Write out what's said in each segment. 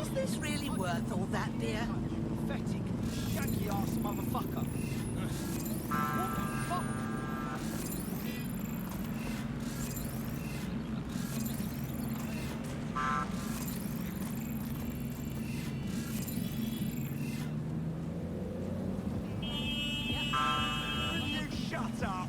Is this really worth all that, dear? Pathetic, janky-ass motherfucker. What the fuck? You shut up!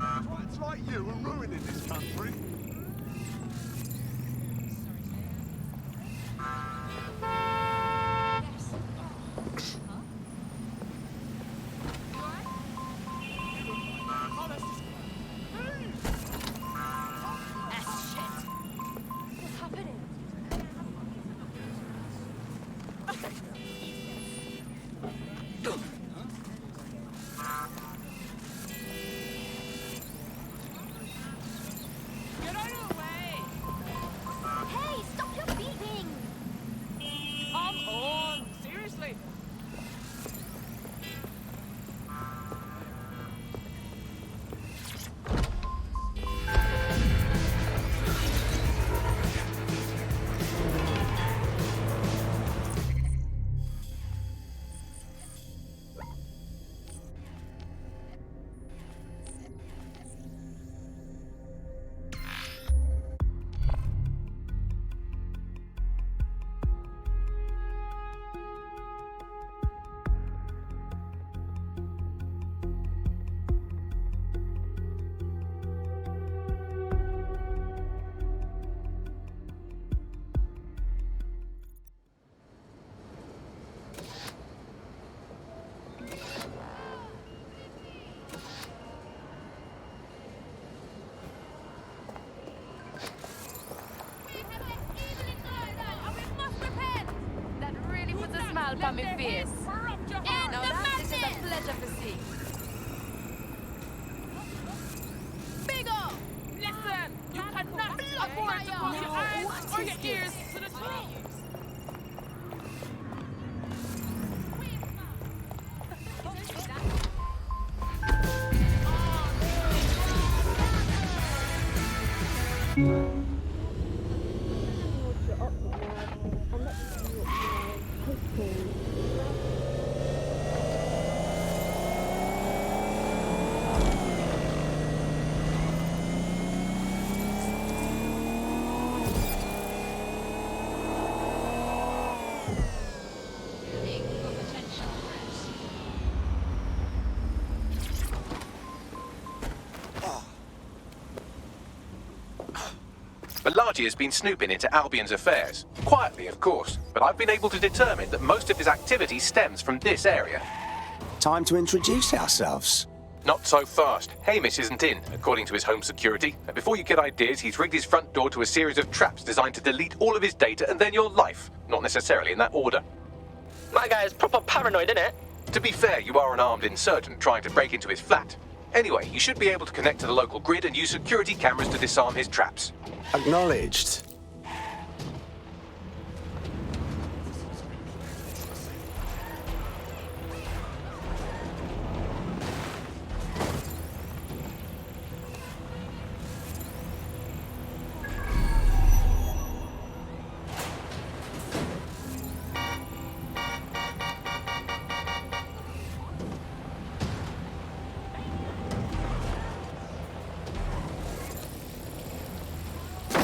Twats like you are ruining this country. Hey, stop your beeping! Come on, seriously. That really puts a smile upon my face. Now that is a pleasure to see. Bigo! Listen, you cannot afford to close your eyes or your ears to the truth. Balaji has been snooping into Albion's affairs. Quietly, of course, but I've been able to determine that most of his activity stems from this area. Time to introduce ourselves. Not so fast. Hamish isn't in, according to his home security. And before you get ideas, he's rigged his front door to a series of traps designed to delete all of his data and then your life. Not necessarily in that order. My guy is proper paranoid, innit? To be fair, you are an armed insurgent trying to break into his flat. Anyway, you should be able to connect to the local grid and use security cameras to disarm his traps. Acknowledged.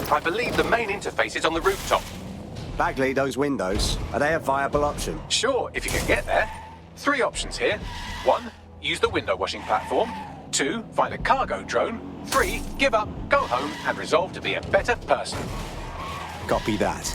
I believe the main interface is on the rooftop. Bagley, those windows, are they a viable option? Sure, if you can get there. 3 options here. 1, use the window washing platform. 2, find a cargo drone. 3, give up, go home, and resolve to be a better person. Copy that.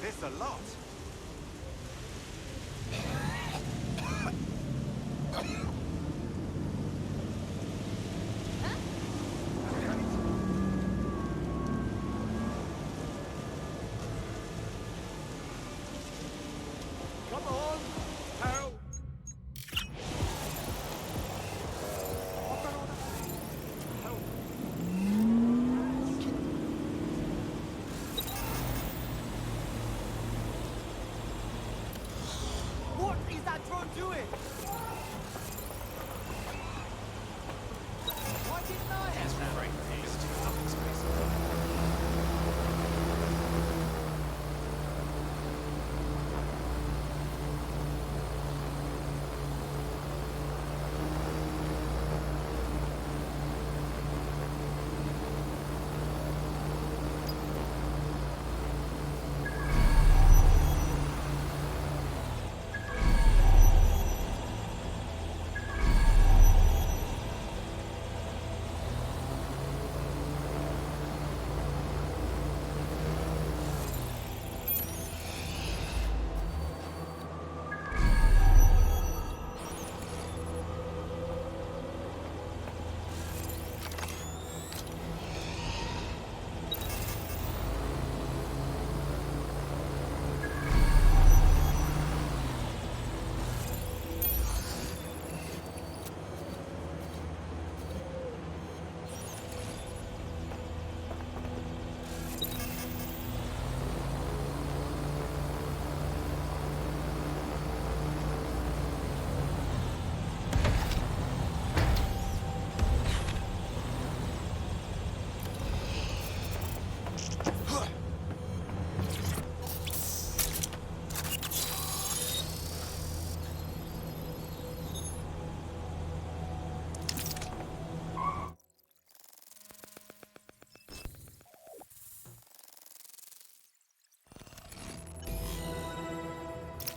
this a lot. Come on, help! What is that drone doing? Why didn't I? That's right. Visiting a public space.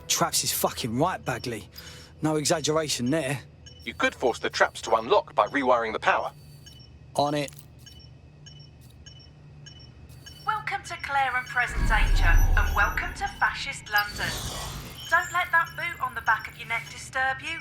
Traps is fucking right, Bagley. No exaggeration there. You could force the traps to unlock by rewiring the power. On it. Welcome to Claire and Present Danger, and welcome to Fascist London. Don't let that boot on the back of your neck disturb you.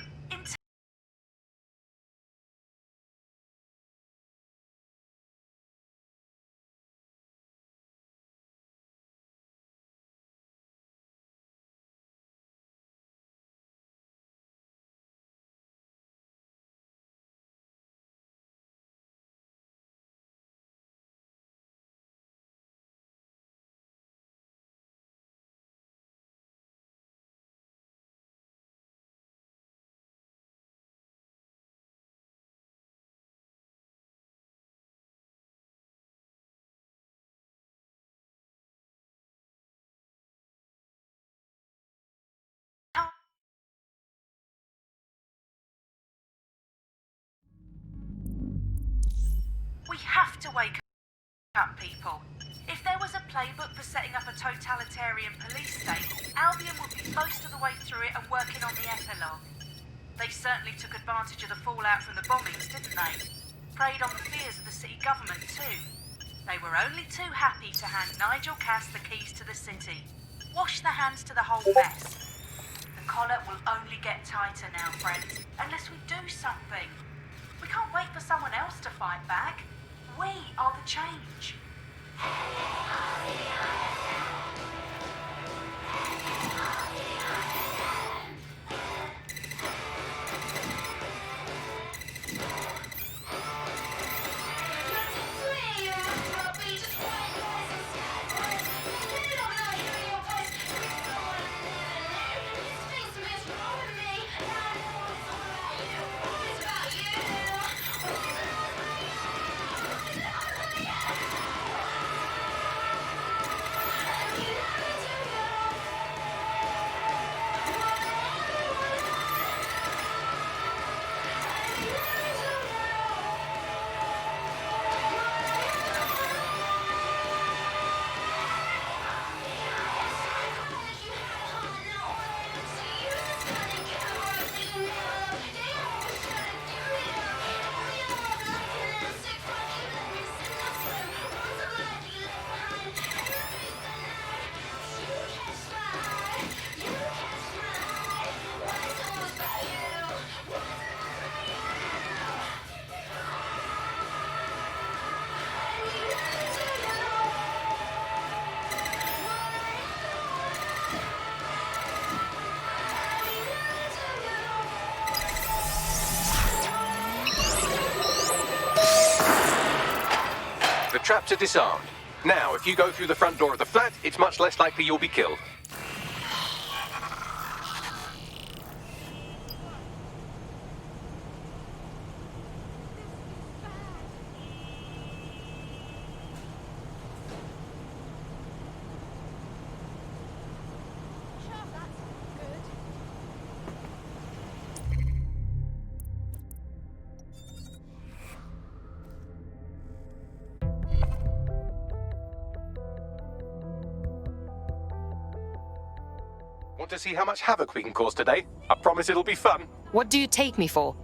We have to wake up, people. If there was a playbook for setting up a totalitarian police state, Albion would be most of the way through it and working on the epilogue. They certainly took advantage of the fallout from the bombings, didn't they? Preyed on the fears of the city government, too. They were only too happy to hand Nigel Cass the keys to the city. Wash the hands to the whole mess. The collar will only get tighter now, friends, unless we do something. We can't wait for someone else to fight back. We are the change. traps are disarmed. Now, if you go through the front door of the flat, it's much less likely you'll be killed. Want to see how much havoc we can cause today? I promise it'll be fun. What do you take me for?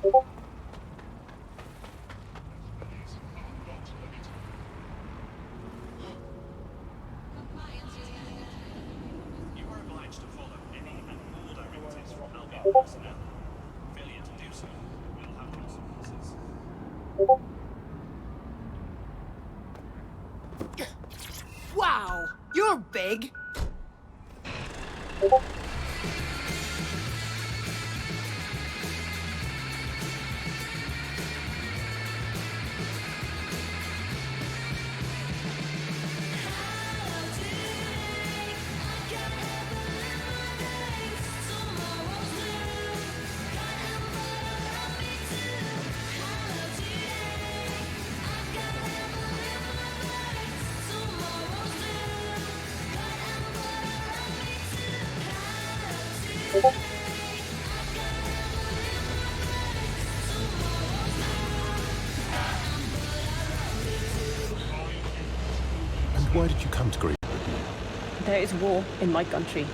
You are obliged to follow any and all directives from Albion personnel. Failure to do so will have consequences. Wow, you're big. And why did you come to Greece? There is war in my country.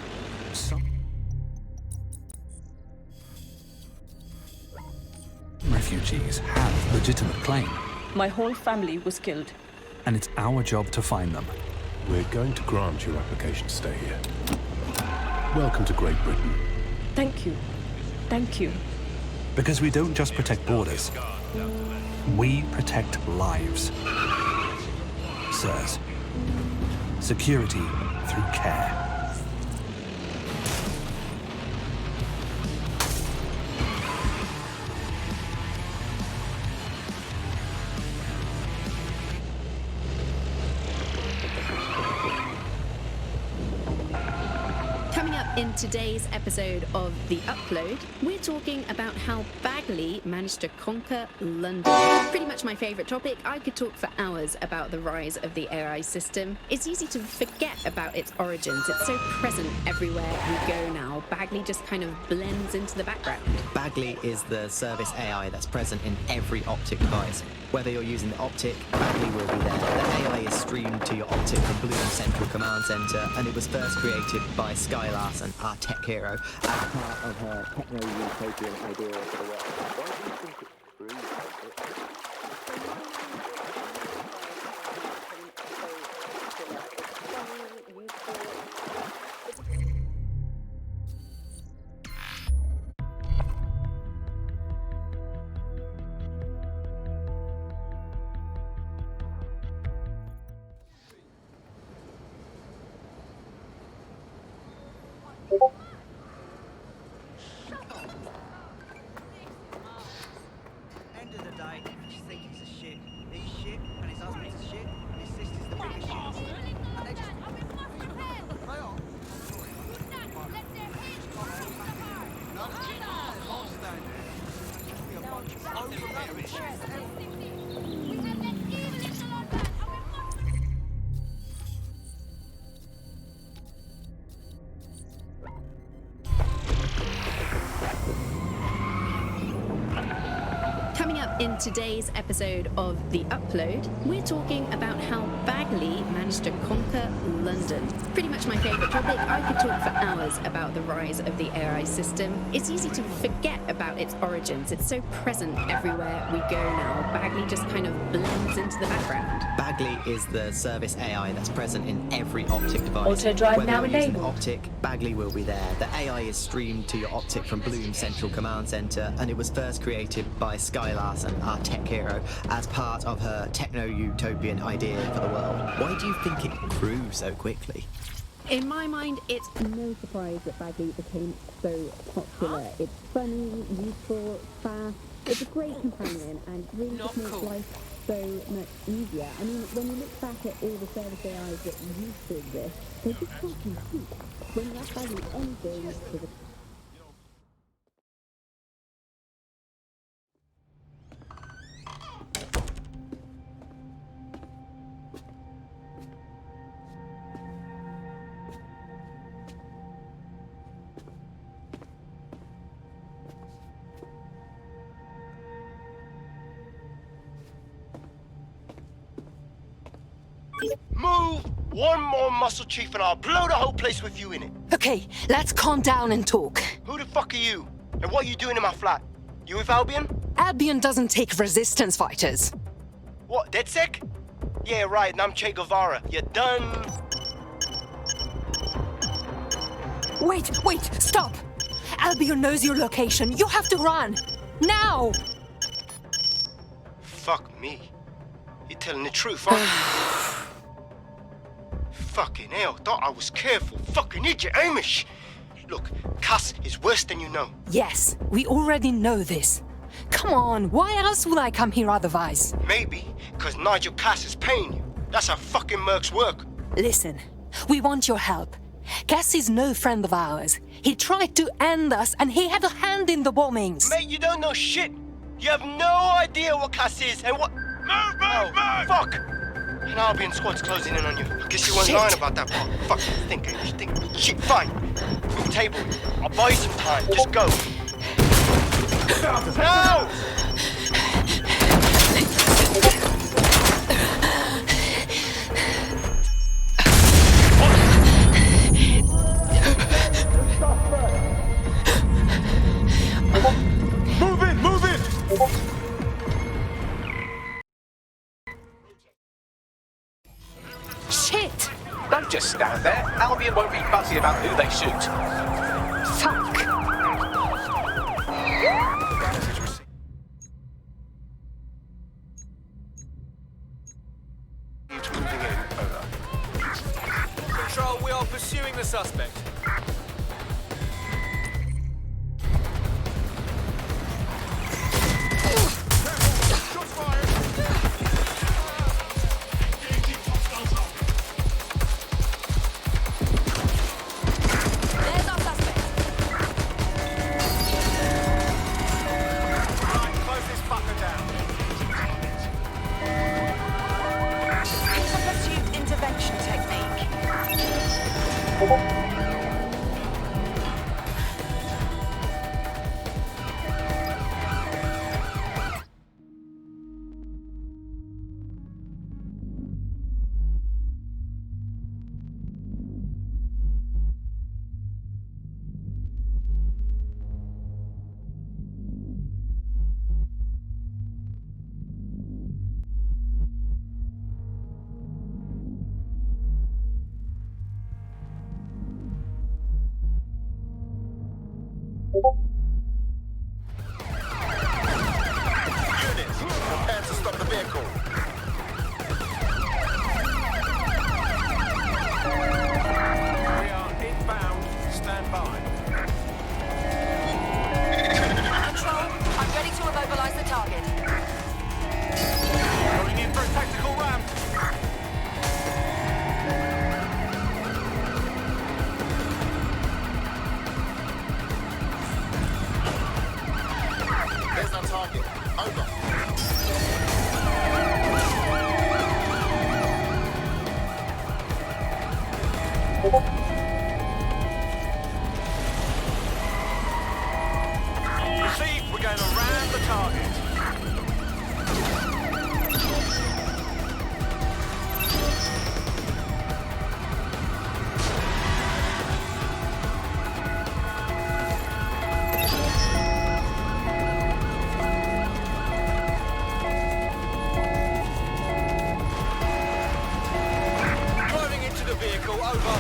Refugees have legitimate claim, My whole family was killed. and it's our job to find them. We're going to grant your application to stay here. Welcome to Great Britain. Thank you. Thank you. Because we don't just protect borders, we protect lives. Sirs, security through care. Coming up in today's episode of The Upload, we're talking about how Bagley managed to conquer London. Pretty much my favourite topic. I could talk for hours about the rise of the AI system. It's easy to forget about its origins. It's so present everywhere we go now. Bagley just kind of blends into the background. Bagley is the service AI that's present in every Optic device. Whether you're using the Optic, Bagley will be there. The AI is streamed to your Optic from Bloom Central Command Center, and it was first created by Sky Larson, our tech hero, as part of her techno-utopian idea for the world. Why do you think it's true? End of the day, I just think he's a shit. He's shit, and his husband's a shit, and his sister's the biggest shit. And they just... They are. Coming up in today's episode of The Upload, we're talking about how Bagley managed to conquer London. Pretty much my favourite topic. I could talk for hours about the rise of the AI system. It's easy to forget about its origins. It's so present everywhere we go now. Bagley just kind of blends into the background. Bagley is the service AI that's present in every Optic device. Auto drive Whether now you're using the enabled. Optic, Bagley will be there. The AI is streamed to your Optic from Bloom Central Command Center, and it was first created by Sky Larson, our tech hero, as part of her techno-utopian idea for the world. Why do you think it grew so quickly? In my mind, it's no surprise that Bagley became so popular. It's funny, useful, fast. It's a great companion and really just makes life so much easier. I mean, when you look back at all the service AIs that used to exist, they just can't compete. When you ask Bagley anything to the Move one more muscle, Chief, and I'll blow the whole place with you in it. Okay, let's calm down and talk. Who the fuck are you? And what are you doing in my flat? You with Albion? Albion doesn't take resistance fighters. What, DedSec? Yeah, right, and I'm Che Guevara. You done? Wait, stop! Albion knows your location. You have to run! Now! Fuck me. You're telling the truth, aren't you? Fucking hell, thought I was careful. Fucking idiot, Amish! Look, Cass is worse than you know. Yes, we already know this. Come on, why else would I come here otherwise? Maybe, because Nigel Cass is paying you. That's how fucking mercs work. Listen, we want your help. Cass is no friend of ours. He tried to end us and he had a hand in the bombings. Mate, you don't know shit. You have no idea what Cass is and what... Move! Fuck! An Albion squad's closing in on you. I guess you weren't lying about that part. Fuck, think. Shit, fine. Move table. I'll buy you some time. Just go. No! Move it! Shit! Don't just stand there. Albion won't be fussy about who they shoot. Fuck! Control, we are pursuing the suspect. Units, prepare to stop the vehicle. We are inbound. Stand by. Control, I'm ready to immobilize the target. Going in for a tactical ramp. There's our target. Over. Received. We're going to ram the target. Driving into the vehicle, over.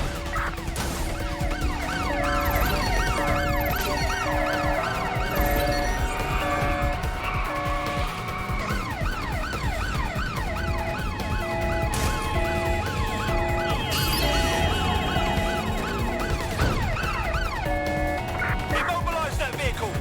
Immobilize that vehicle.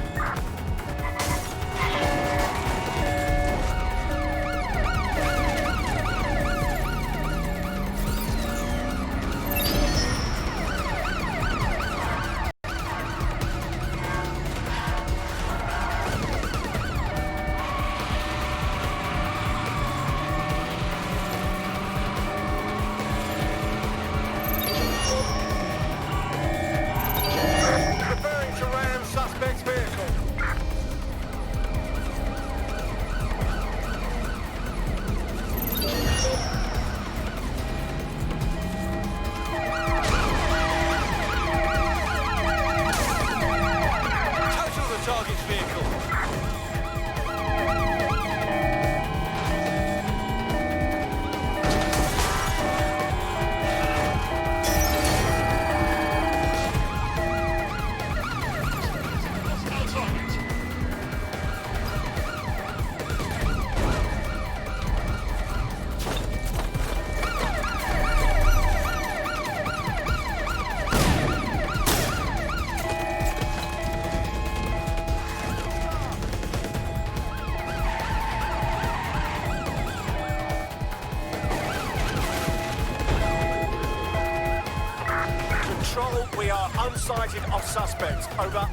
Control, we are unsighted of suspects. Over.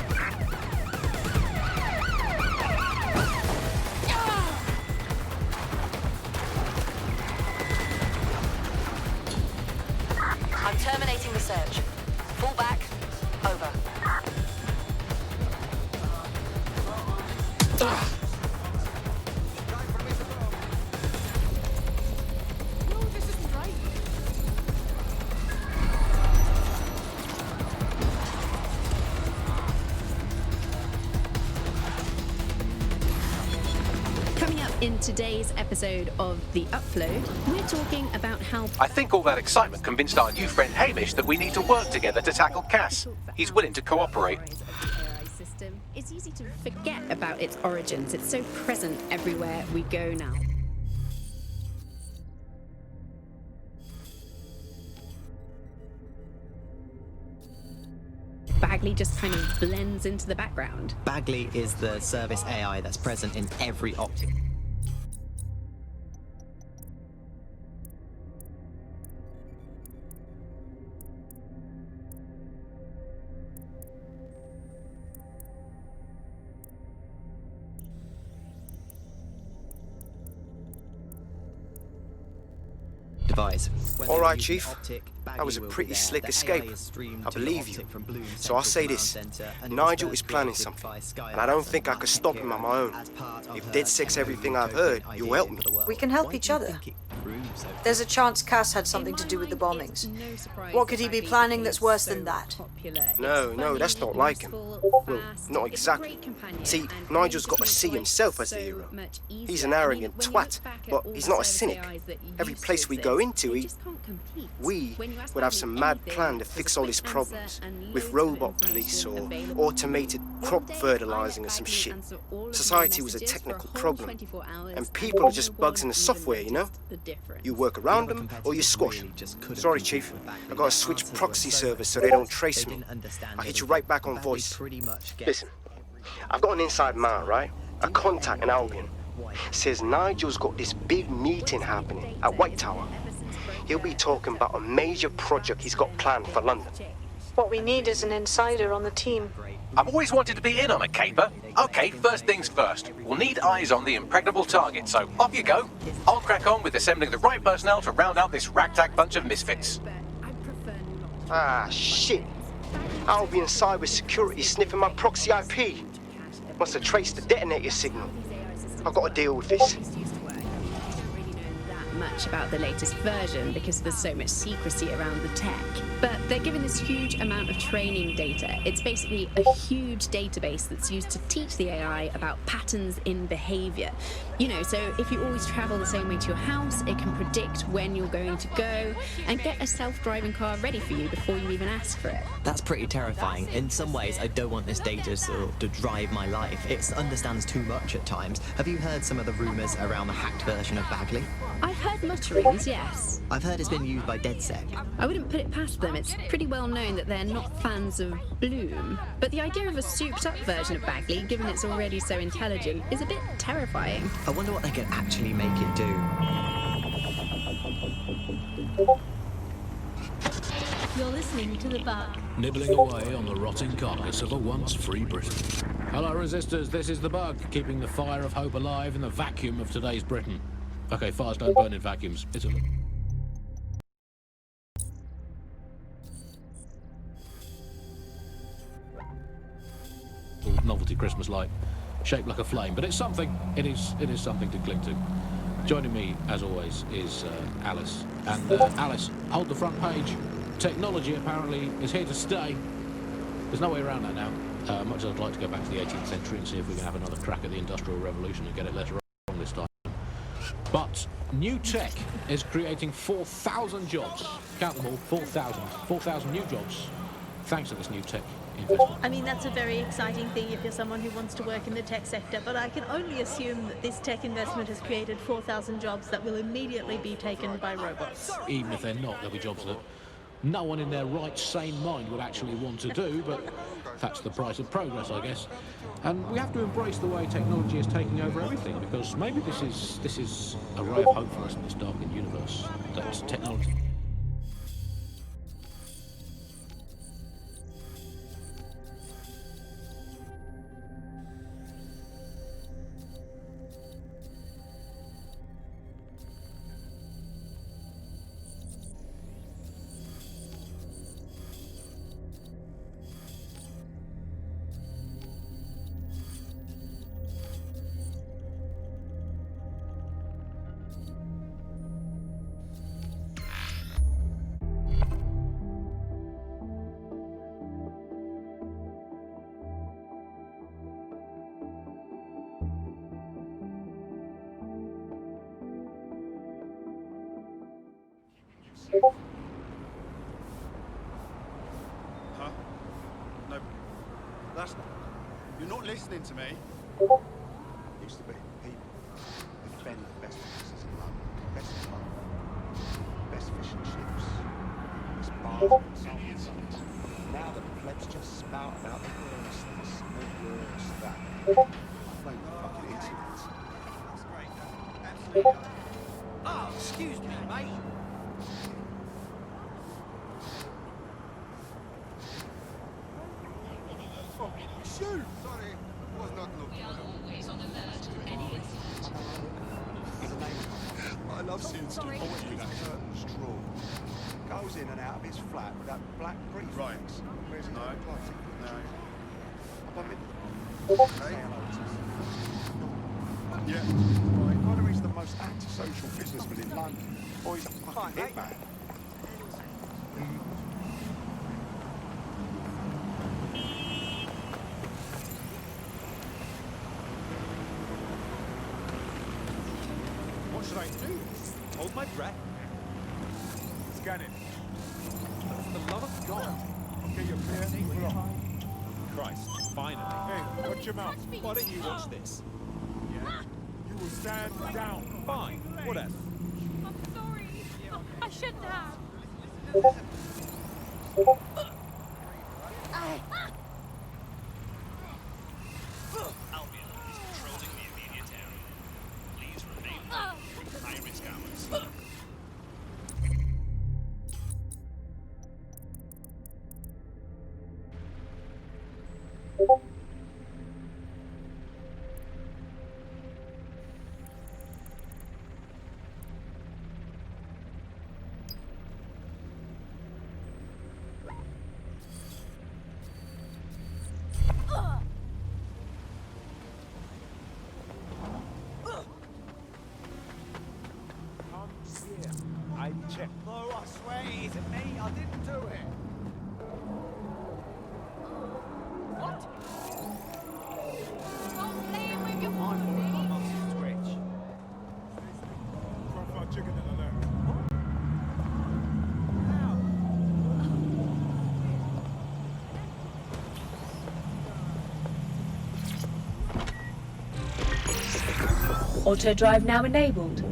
I'm terminating the search. Fall back. Over. Coming up in today's episode of The Upload, we're talking about how... I think all that excitement convinced our new friend Hamish that we need to work together to tackle Cass. He's willing to cooperate. system. It's easy to forget about its origins. It's so present everywhere we go now. Bagley just kind of blends into the background. Bagley is the service AI that's present in every optic. Device. All right, Chief. That was a pretty slick escape. I believe you. So I'll say this. Nigel is planning something, and I don't think I could stop him on my own. If DedSec's everything I've heard, you'll help me. We can help each other. There's a chance Cass had something to do with the bombings. What could he be planning that's worse than that? No, that's not like him. Well, not exactly. See, Nigel's got to see himself as the hero. He's an arrogant twat, but he's not a cynic. Every place we go into, we would have some mad plan to fix all his problems, with robot police or automated crop fertilizing or some shit. Society was a technical problem, and people are just bugs in the software, you know? You work around them, or you squash them. Sorry, Chief. I gotta switch proxy servers so they don't trace me. I'll hit you right back on voice. Listen, I've got an inside man, right? A contact in Albion. Says Nigel's got this big meeting happening at White Tower. He'll be talking about a major project he's got planned for London. What we need is an insider on the team. I've always wanted to be in on a caper. Okay, first things first. We'll need eyes on the impregnable target, so off you go. I'll crack on with assembling the right personnel to round out this ragtag bunch of misfits. Ah, shit. Albion cybersecurity sniffing my proxy IP. Must have traced the detonator signal. I've got to deal with this. Much about the latest version because there's so much secrecy around the tech. But they're given this huge amount of training data. It's basically a huge database that's used to teach the AI about patterns in behavior. You know, so if you always travel the same way to your house, it can predict when you're going to go and get a self-driving car ready for you before you even ask for it. That's pretty terrifying. In some ways, I don't want this data to drive my life. It understands too much at times. Have you heard some of the rumours around the hacked version of Bagley? I've heard mutterings, yes. I've heard it's been used by DedSec. I wouldn't put it past them. It's pretty well known that they're not fans of Bloom. But the idea of a souped-up version of Bagley, given it's already so intelligent, is a bit terrifying. I wonder what they could actually make it do. You're listening to The Bug. Nibbling away on the rotting carcass of a once free Britain. Hello, resistors, this is The Bug, keeping the fire of hope alive in the vacuum of today's Britain. Okay, fires don't burn in vacuums. It's a... novelty Christmas light, shaped like a flame, but it's something. It is something to cling to. Joining me, as always, is Alice. And Alice, hold the front page. Technology apparently is here to stay. There's no way around that now. Much as I'd like to go back to the 18th century and see if we can have another crack at the Industrial Revolution and get it later on this time. But new tech is creating 4,000 jobs. Count them all, 4,000. 4,000 new jobs, thanks to this new tech investment. I mean, that's a very exciting thing if you're someone who wants to work in the tech sector, but I can only assume that this tech investment has created 4,000 jobs that will immediately be taken by robots. Even if they're not, there'll be jobs that no one in their right, sane mind would actually want to do, but that's the price of progress, I guess. And we have to embrace the way technology is taking over everything, because maybe this is a ray of hope for us in this darkened universe. That's technology. Huh? No. That's... You're not listening to me. Used to be people defend the best offices in London, best fun, best fishing ships, best bars and so on and so on. Now the plebs just spout about the worst this and the worst that. Blame the fucking incidents. That's great. Absolutely. Oh, excuse me, mate. Oh, shoot! Sorry, was not looking. I love seeing Stu always with that curtains drawn. Goes in and out of his flat with that black briefcase. Right. Where's his closet? No. Up in Okay. Yeah. Right. Either he's the most antisocial businessman in London, or he's a fucking hitman. What should I do? Hold my breath? Scan it. For the love of God. Okay, you're clear. We're on. Christ, finally. Hey, watch your mouth. Why don't you watch this? Yeah. You will stand down. Fine, whatever. I'm sorry. I shouldn't have. Albion is patrolling the immediate area. Please remain from high-risk hours. Come here. I check. No, I swear it isn't me. I didn't do it. What? Stop playing with your I thought my muscles twitch. Profile chicken and alert. Auto drive now enabled.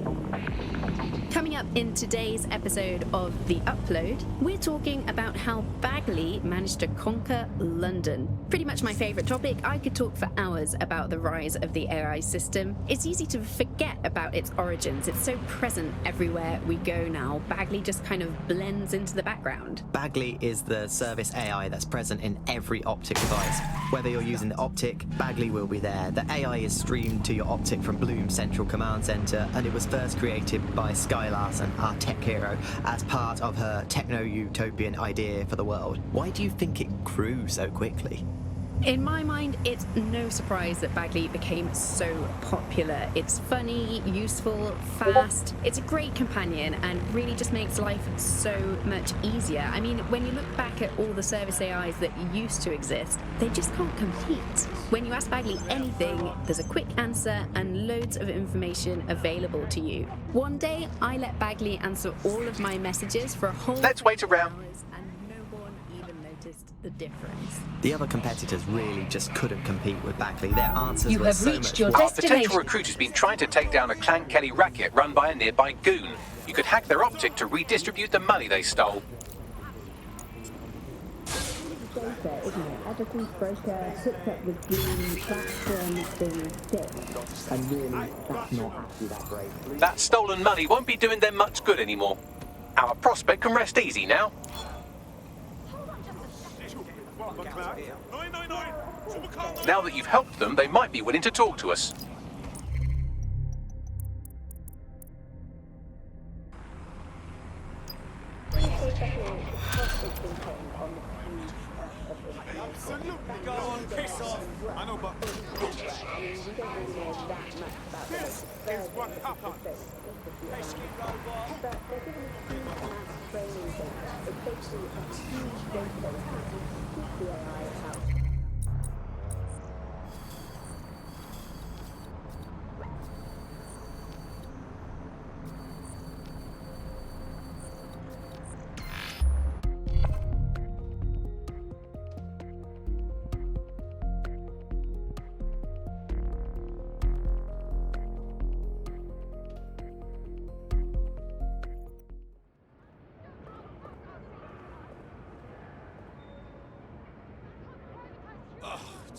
Coming up in today's episode of The Upload, we're talking about how Bagley managed to conquer London. Pretty much my favourite topic. I could talk for hours about the rise of the AI system. It's easy to forget about its origins. It's so present everywhere we go now. Bagley just kind of blends into the background. Bagley is the service AI that's present in every Optic device. Whether you're using the Optic, Bagley will be there. The AI is streamed to your Optic from Bloom Central Command Center, and it was first created by Sky Larson, our tech hero, as part of her techno-utopian idea for the world. Why do you think it grew so quickly? In my mind, it's no surprise that Bagley became so popular. It's funny, useful, fast. It's a great companion and really just makes life so much easier. I mean, when you look back at all the service AIs that used to exist, they just can't compete. When you ask Bagley anything, there's a quick answer and loads of information available to you. One day, I let Bagley answer all of my messages for a whole Let's wait around. and no one even noticed the difference. The other competitors really just couldn't compete with Bagley. Their answers You were have so reached much your more. Our potential recruit has been trying to take down a Clan Kelly racket run by a nearby goon. You could hack their Optic to redistribute the money they stole. Data, isn't it? Everything's broker, hooked up with Bloom, platform thing sticks. And really, that's not actually that great. That stolen money won't be doing them much good anymore. Our prospect can rest easy now. Now that you've helped them, they might be willing to talk to us. Absolutely. Go on, piss off. I know, but this is what happened. Pesky robot. But they're giving a huge amount of training data. It's basically a huge database to keep the AI out.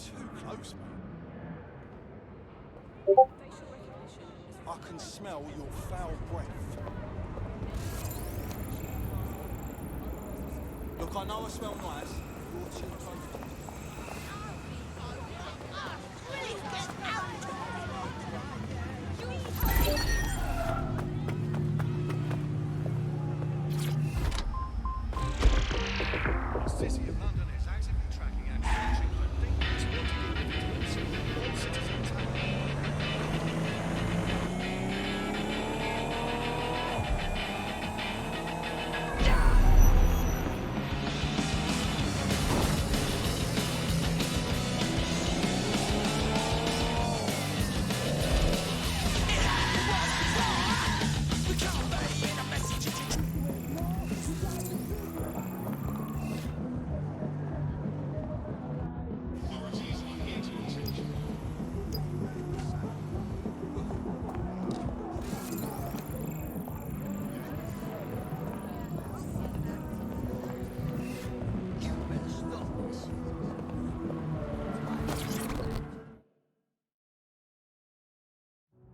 too close, man. I can smell your foul breath. Look, I know I smell nice. You're too close. The City of London is actively tracking and catching dangerous water individuals and non-citizens.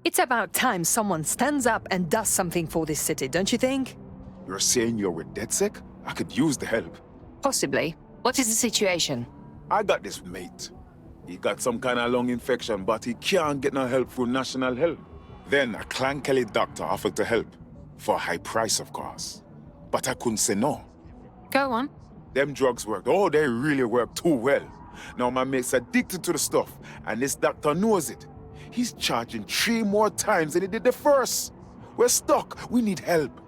It's about time someone stands up and does something for this city, don't you think? You're saying you're with DedSec? I could use the help. Possibly. What is the situation? I got this mate. He got some kind of lung infection, but he can't get no help through national help. Then a Clan Kelly doctor offered to help. For a high price, of course. But I couldn't say no. Go on. Them drugs worked. Oh, they really work too well. Now my mate's addicted to the stuff, and this doctor knows it. He's charging 3 more times than he did the first. We're stuck. We need help.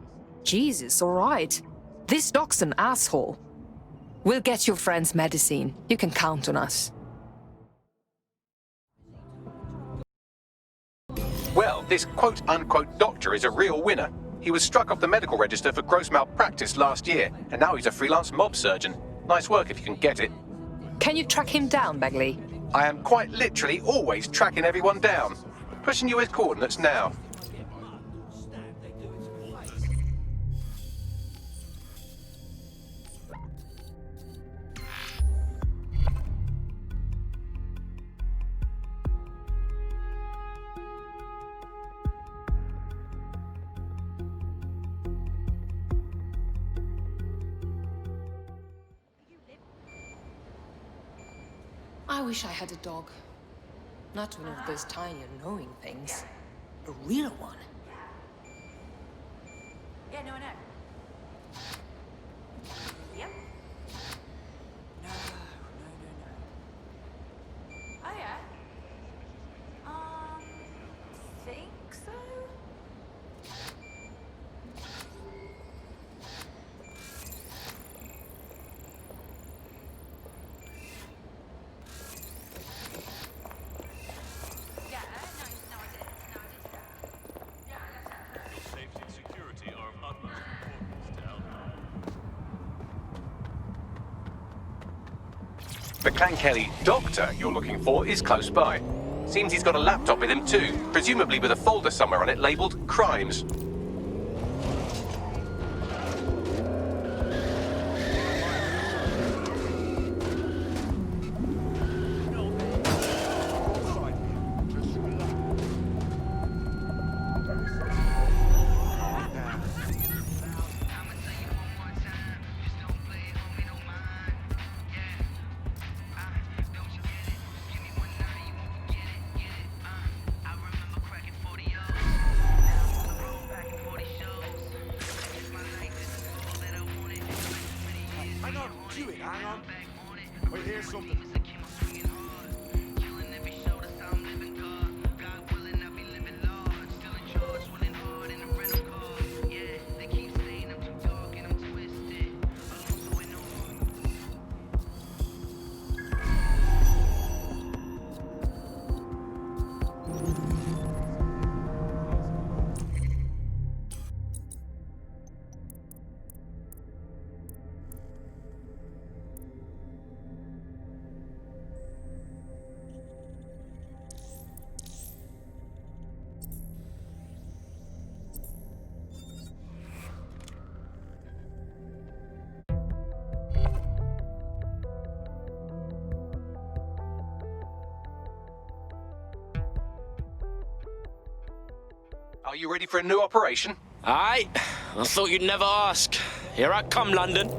Jesus, all right. This doc's an asshole. We'll get your friend's medicine. You can count on us. Well, this quote-unquote doctor is a real winner. He was struck off the medical register for gross malpractice last year, and now he's a freelance mob surgeon. Nice work if you can get it. Can you track him down, Bagley? I am quite literally always tracking everyone down. Pushing you his coordinates now. I wish I had a dog. Not one of those tiny annoying things. A real one. Yeah, no, I know. Yep. No. Oh, yeah? Think so? The Clan Kelly doctor you're looking for is close by. Seems he's got a laptop with him too, presumably with a folder somewhere on it labelled Crimes. Hang on. Wait, here's something. Are you ready for a new operation? Aye. I thought you'd never ask. Here I come, London. Things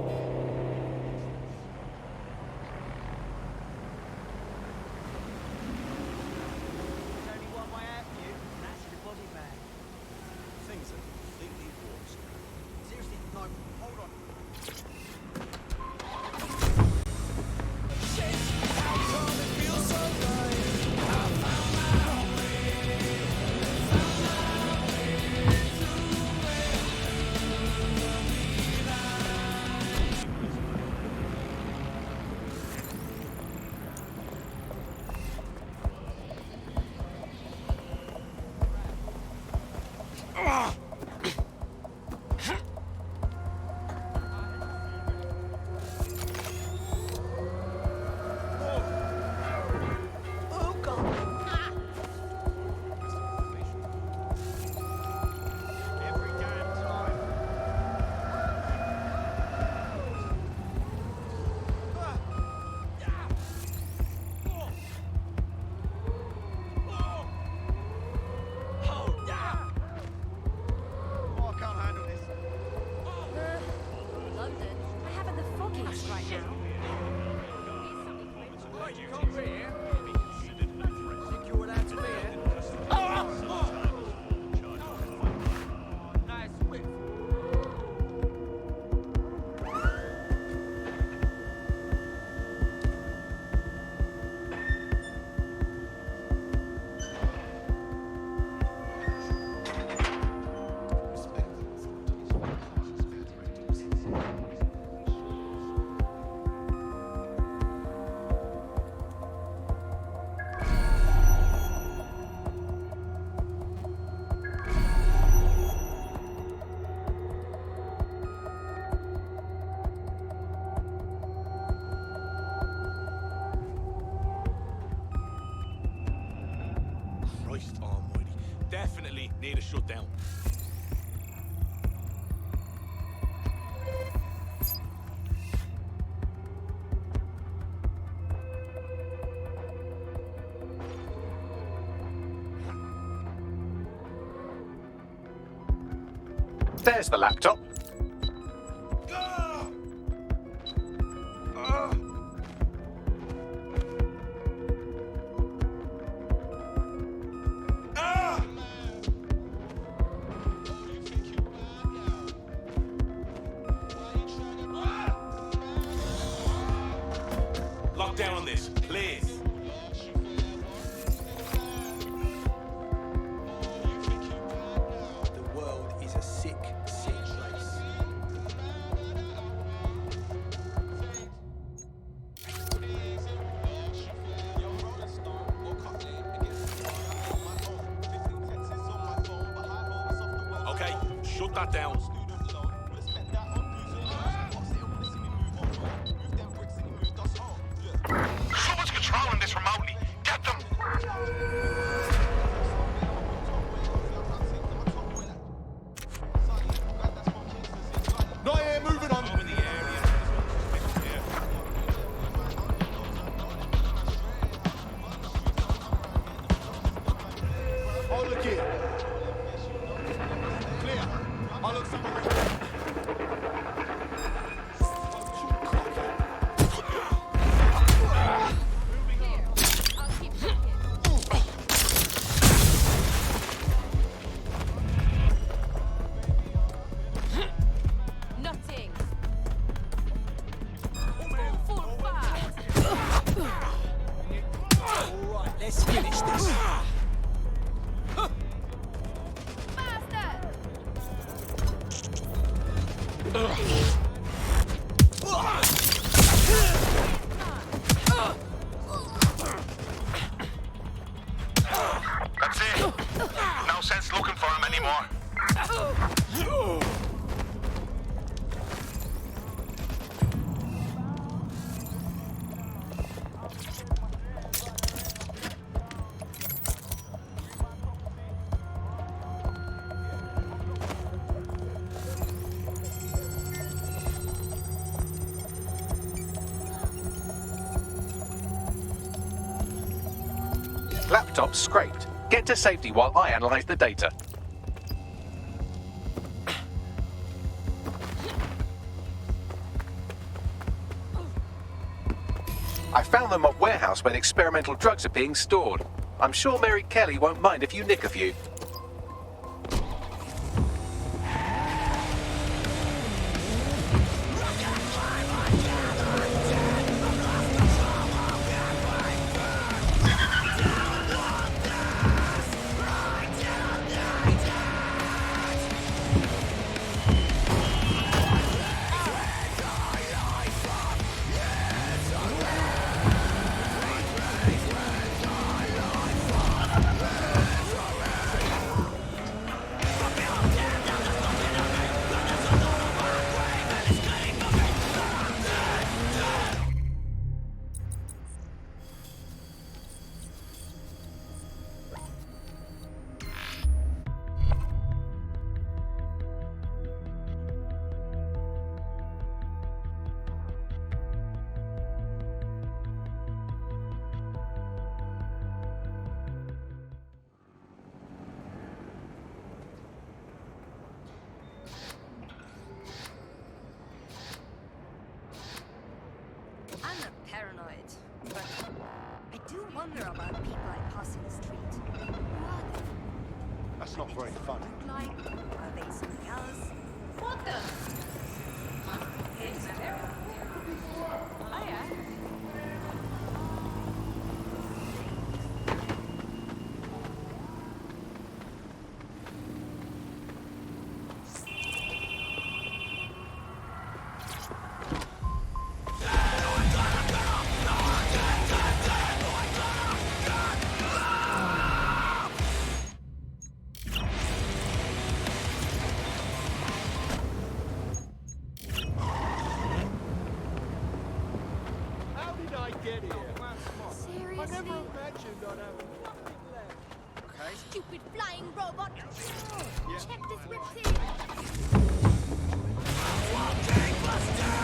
are completely warped. Seriously, no, hold on. London, I haven't the foggiest right now. Think you're allowed to be here? Nice whip. Christ almighty. Definitely need a shutdown. There's the laptop. Lock down on this, please. The world is a sick, sick place. Okay, shut that down. Someone's controlling this remotely. Get them! No, yeah, moving on. Oh, look here. Clear. Oh, look, someone. Nothing. Alright, let's finish this. That's it. No sense looking for him anymore. Laptop scraped. Get to safety while I analyze the data. I found the mob warehouse where the experimental drugs are being stored. I'm sure Mary Kelly won't mind if you nick a few. I'm not paranoid, but I do wonder about people I pass in the street. Who are they? That's not very funny. Like, are they something else? What the? Is there? Oh yeah. How did I get here? I never imagined I'd have nothing left. Okay. Stupid flying robot! Check this whip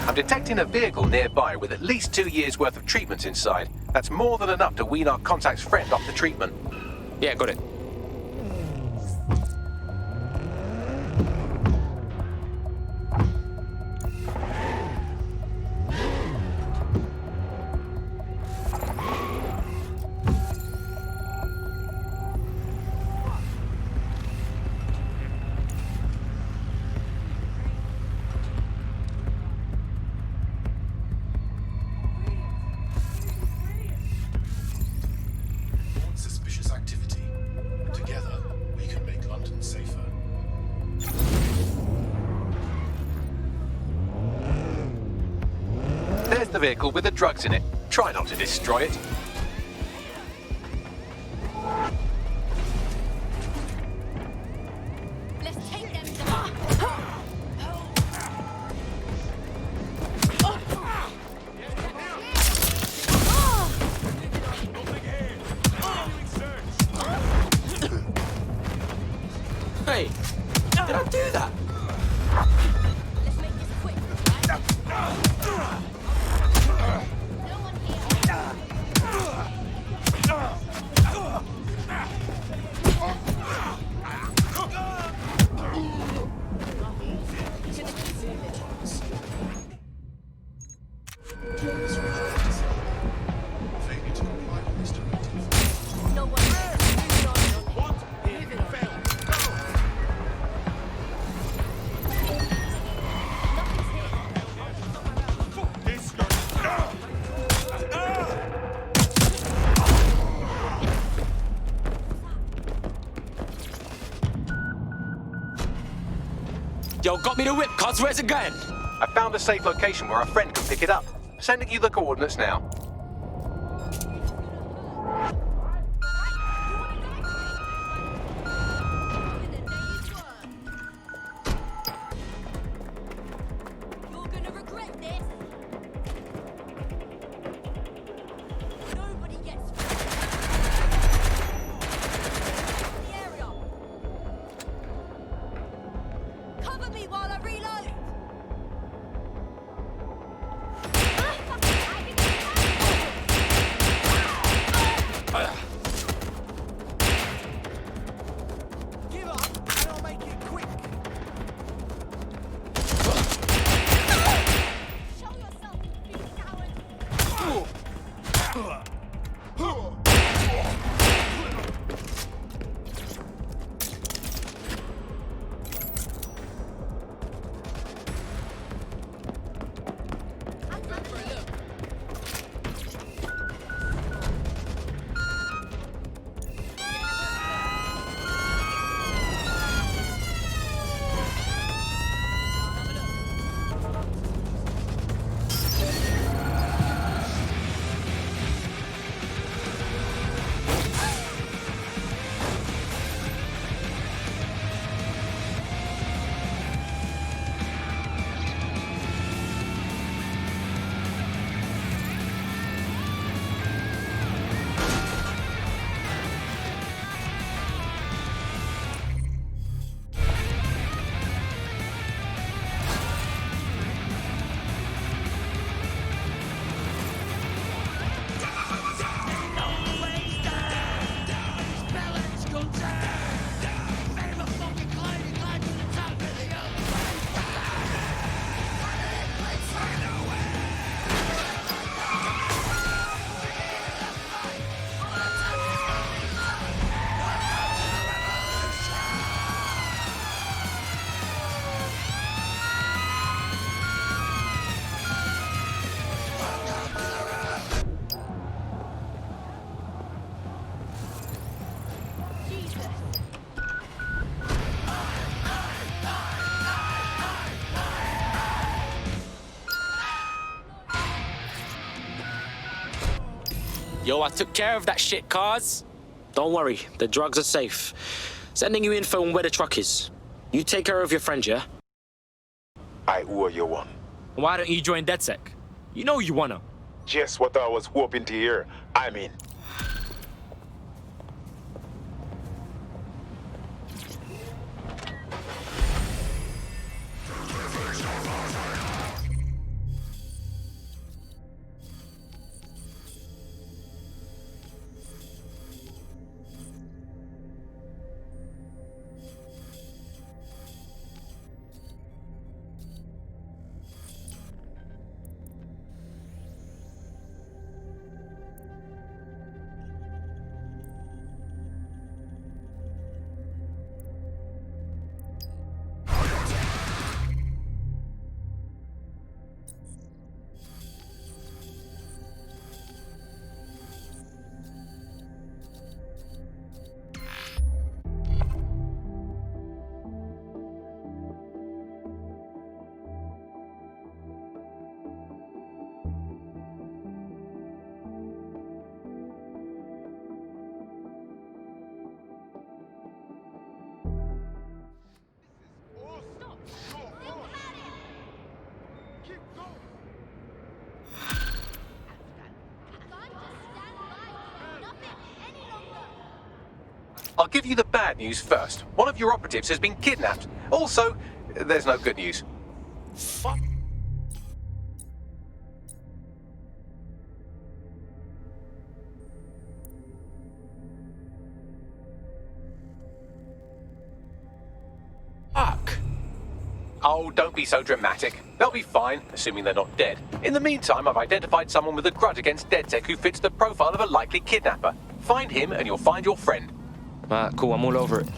I'm detecting a vehicle nearby with at least 2 years' worth of treatments inside. That's more than enough to wean our contact's friend off the treatment. Yeah, got it. Suspicious activity. Together, we can make London safer. There's the vehicle with the drugs in it. Try not to destroy it. Let's take them Hey, did I do that? Let's make this quick. No one Failure to comply with this directive. No one. Yo, got me the whip, cuz. Where's it going? I found a safe location where a friend can pick it up. Sending you the coordinates now. You're gonna regret this. Nobody gets the area. Cover me while I reload. Yo, I took care of that shit, cars. Don't worry, the drugs are safe. Sending you info on where the truck is. You take care of your friend, yeah? I owe you one. Why don't you join DedSec? You know you wanna. Just what I was hoping to hear. I'm in. I'll give you the bad news first. One of your operatives has been kidnapped. Also, there's no good news. Fuck. Oh, don't be so dramatic. They'll be fine, assuming they're not dead. In the meantime, I've identified someone with a grudge against DedSec who fits the profile of a likely kidnapper. Find him and you'll find your friend. Cool, I'm all over it.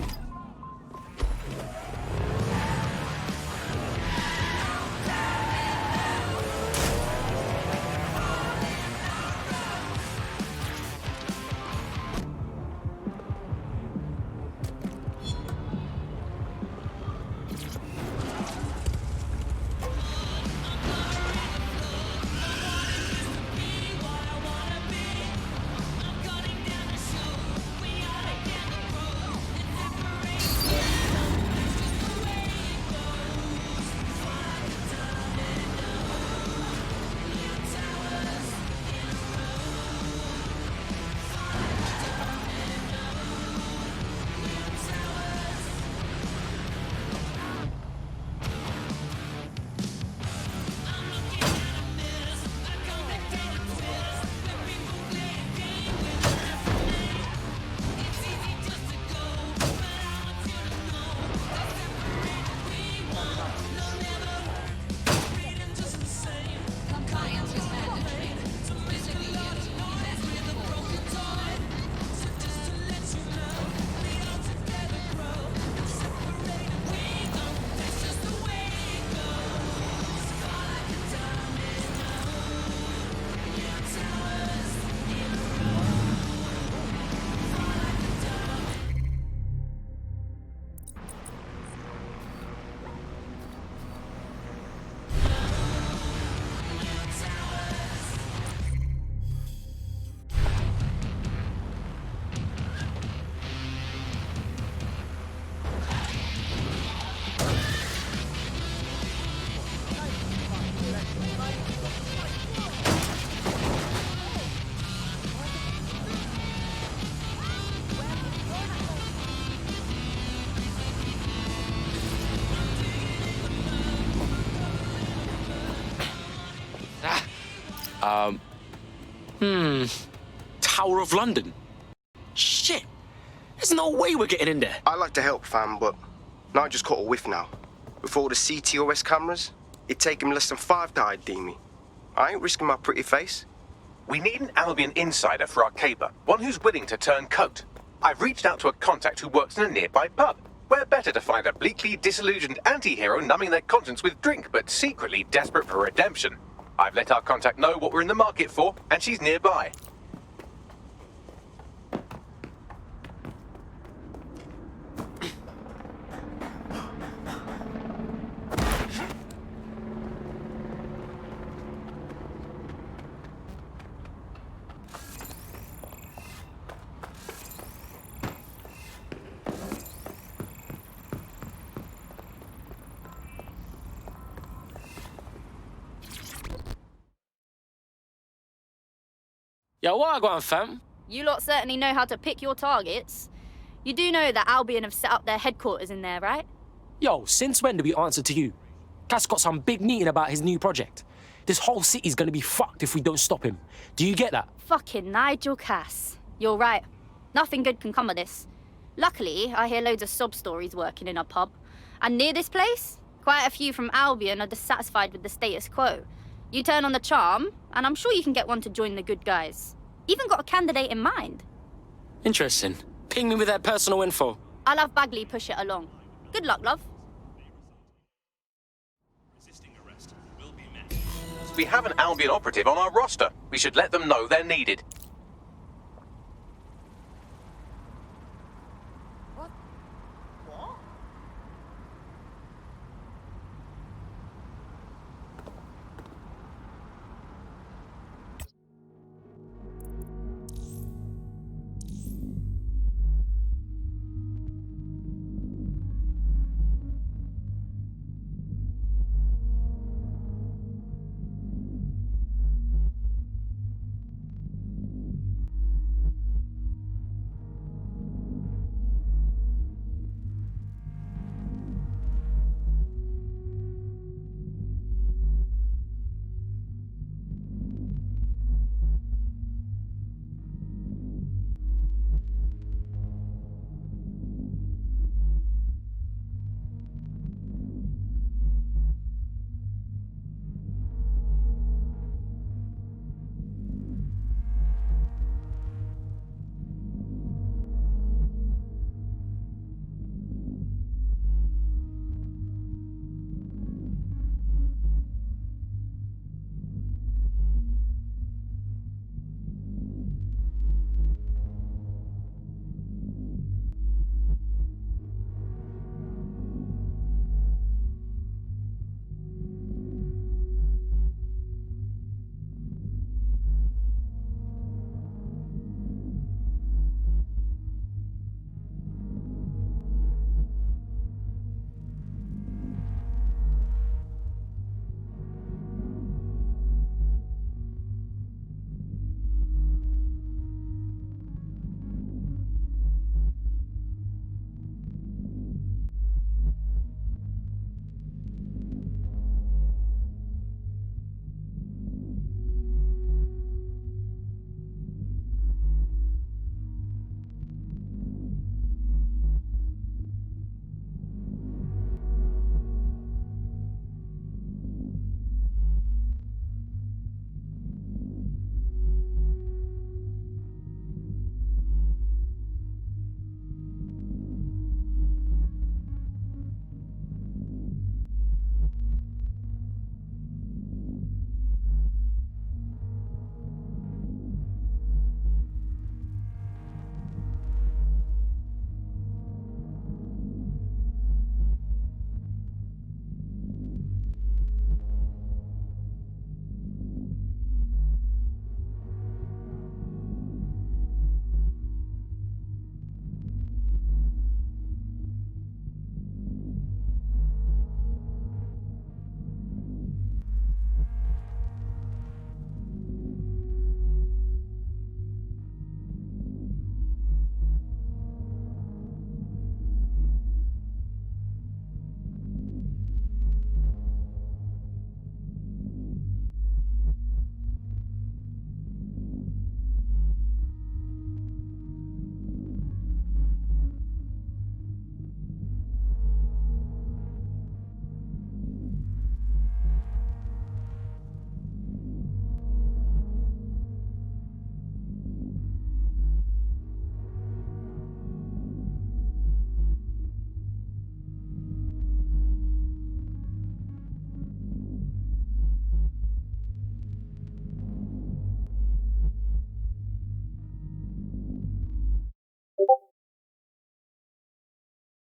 Tower of London. Shit. There's no way we're getting in there. I'd like to help, fam, but now I just caught a whiff now. With all the CTOS cameras, it'd take him less than 5 to ID me. I ain't risking my pretty face. We need an Albion insider for our caper, one who's willing to turn coat. I've reached out to a contact who works in a nearby pub. Where better to find a bleakly disillusioned anti-hero numbing their conscience with drink, but secretly desperate for redemption. I've let our contact know what we're in the market for, and she's nearby. Yo, what I got, fam? You lot certainly know how to pick your targets. You do know that Albion have set up their headquarters in there, right? Yo, since when do we answer to you? Cass got some big meeting about his new project. This whole city's gonna be fucked if we don't stop him. Do you get that? Fucking Nigel Cass. You're right. Nothing good can come of this. Luckily, I hear loads of sob stories working in a pub. And near this place, quite a few from Albion are dissatisfied with the status quo. You turn on the charm, and I'm sure you can get one to join the good guys. Even got a candidate in mind. Interesting. Ping me with their personal info. I'll have Bagley push it along. Good luck, love. We have an Albion operative on our roster. We should let them know they're needed.